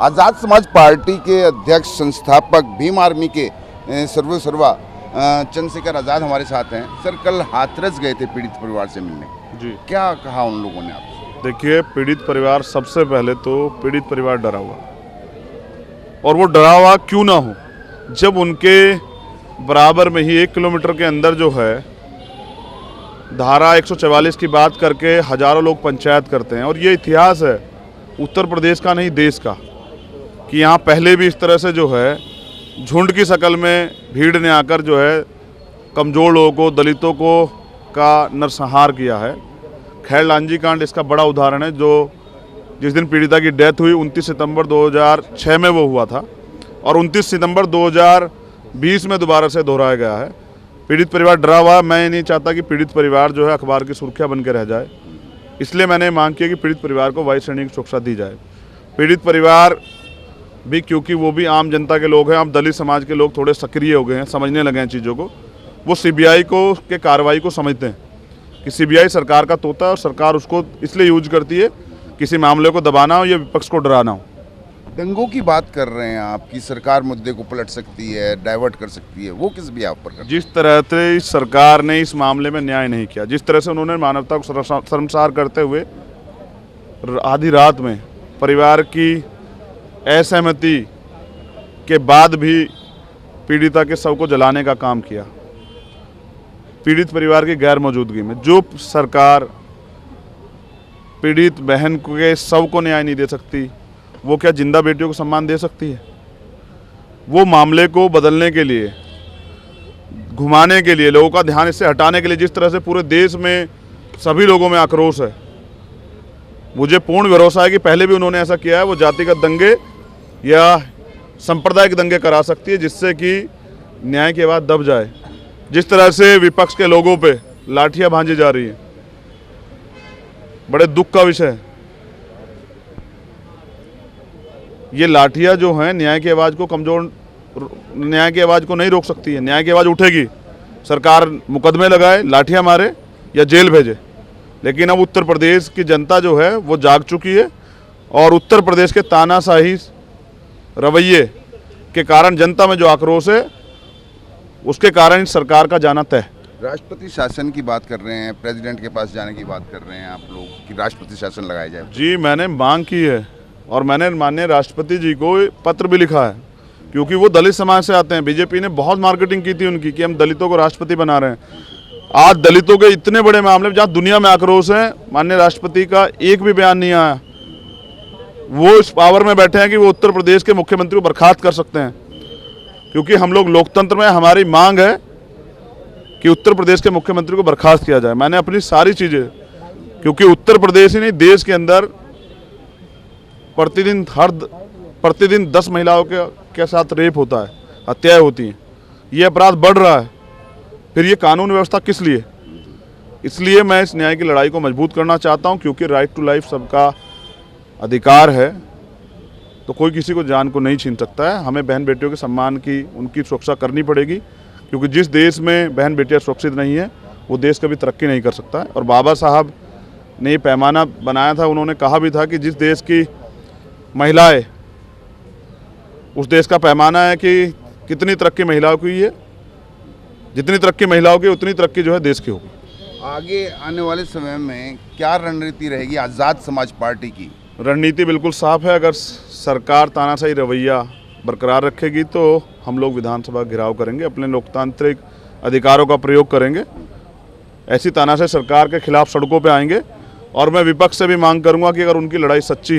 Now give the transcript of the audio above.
आज़ाद समाज पार्टी के अध्यक्ष संस्थापक भीम आर्मी के सर्वा चंद्रशेखर आज़ाद हमारे साथ हैं। सर, कल हाथरस गए थे पीड़ित परिवार से मिलने जी, क्या कहा उन लोगों ने आपसे? देखिए, पीड़ित परिवार, सबसे पहले तो पीड़ित परिवार डरा हुआ, और वो डरा हुआ क्यों ना हो जब उनके बराबर में ही 1 किलोमीटर के अंदर जो है धारा 144 की बात करके हजारों लोग पंचायत करते हैं। और ये इतिहास है उत्तर प्रदेश का नहीं, देश का, कि यहाँ पहले भी इस तरह से जो है झुंड की शक्ल में भीड़ ने आकर जो है कमज़ोर लोगों को, दलितों को का नरसंहार किया है। खैर लांजी कांड इसका बड़ा उदाहरण है, जो जिस दिन पीड़िता की डेथ हुई 29 सितंबर 2006 में वो हुआ था, और 29 सितंबर 2020 में दोबारा से दोहराया गया है। पीड़ित परिवार डरा हुआ। मैं नहीं चाहता कि पीड़ित परिवार जो है अखबार की सुर्खियाँ बन के रह जाए, इसलिए मैंने मांग की कि पीड़ित परिवार को वायु श्रेणी की सुरक्षा दी जाए। पीड़ित परिवार भी, क्योंकि वो भी आम जनता के लोग हैं, अब दलित समाज के लोग थोड़े सक्रिय हो गए हैं, समझने लगे हैं चीज़ों को। वो सीबीआई को के कार्रवाई को समझते हैं कि सीबीआई सरकार का तोता है और सरकार उसको इसलिए यूज करती है किसी मामले को दबाना हो या विपक्ष को डराना हो। दंगों की बात कर रहे हैं आप कि सरकार मुद्दे को पलट सकती है, डाइवर्ट कर सकती है, वो किस भी आप पर? जिस तरह से इस सरकार ने इस मामले में न्याय नहीं किया, जिस तरह से उन्होंने मानवता को शर्मसार करते हुए आधी रात में परिवार की असहमति के बाद भी पीड़िता के शव को जलाने का काम किया, पीड़ित परिवार की गैर मौजूदगी में, जो सरकार पीड़ित बहन के शव को न्याय नहीं दे सकती, वो क्या जिंदा बेटियों को सम्मान दे सकती है? वो मामले को बदलने के लिए, घुमाने के लिए, लोगों का ध्यान इससे हटाने के लिए, जिस तरह से पूरे देश में सभी लोगों में आक्रोश है, मुझे पूर्ण भरोसा है कि पहले भी उन्होंने ऐसा किया है। वो जातिगत दंगे या सांप्रदायिक दंगे करा सकती है, जिससे कि न्याय की आवाज़ दब जाए। जिस तरह से विपक्ष के लोगों पे लाठियां भांजी जा रही हैं, बड़े दुख का विषय है। ये लाठियां जो हैं न्याय की आवाज़ को कमज़ोर, न्याय की आवाज़ को नहीं रोक सकती है। न्याय की आवाज़ उठेगी, सरकार मुकदमे लगाए, लाठियां मारे या जेल भेजे, लेकिन अब उत्तर प्रदेश की जनता जो है वो जाग चुकी है, और उत्तर प्रदेश के तानाशाही रवैये के कारण जनता में जो आक्रोश है, उसके कारण इस सरकार का जाना तय। राष्ट्रपति शासन की बात कर रहे हैं, प्रेसिडेंट के पास जाने की बात कर रहे हैं आप लोग कि राष्ट्रपति शासन लगाया जाए। जी, मैंने मांग की है और मैंने माननीय राष्ट्रपति जी को पत्र भी लिखा है, क्योंकि वो दलित समाज से आते हैं। बीजेपी ने बहुत मार्केटिंग की थी उनकी कि हम दलितों को राष्ट्रपति बना रहे हैं। आज दलितों के इतने बड़े मामले जहाँ दुनिया में आक्रोश है, माननीय राष्ट्रपति का एक भी बयान नहीं आया। वो इस पावर में बैठे हैं कि वो उत्तर प्रदेश के मुख्यमंत्री को बर्खास्त कर सकते हैं, क्योंकि हम लोग लोकतंत्र में, हमारी मांग है कि उत्तर प्रदेश के मुख्यमंत्री को बर्खास्त किया जाए। मैंने अपनी सारी चीज़ें, क्योंकि उत्तर प्रदेश ही नहीं देश के अंदर प्रतिदिन 10 महिलाओं के साथ रेप होता है, हत्याएं होती हैं, ये अपराध बढ़ रहा है। फिर ये कानून व्यवस्था किस लिए? इसलिए मैं इस न्याय की लड़ाई को मजबूत करना चाहता हूं, क्योंकि राइट टू लाइफ सबका अधिकार है, तो कोई किसी को जान को नहीं छीन सकता है। हमें बहन बेटियों के सम्मान की, उनकी सुरक्षा करनी पड़ेगी, क्योंकि जिस देश में बहन बेटियां सुरक्षित नहीं है वो देश कभी तरक्की नहीं कर सकता है। और बाबा साहब ने ये पैमाना बनाया था, उन्होंने कहा भी था कि जिस देश की महिलाएं, उस देश का पैमाना है कि कितनी तरक्की महिलाओं की है, जितनी तरक्की महिलाओं की उतनी तरक्की जो है देश की होगी। आगे आने वाले समय में क्या रणनीति रहेगी आज़ाद समाज पार्टी की? रणनीति बिल्कुल साफ है। अगर सरकार तानाशाही रवैया बरकरार रखेगी तो हम लोग विधानसभा घेराव करेंगे, अपने लोकतांत्रिक अधिकारों का प्रयोग करेंगे, ऐसी तानाशाही सरकार के खिलाफ सड़कों पे आएंगे। और मैं विपक्ष से भी मांग करूंगा कि अगर उनकी लड़ाई सच्ची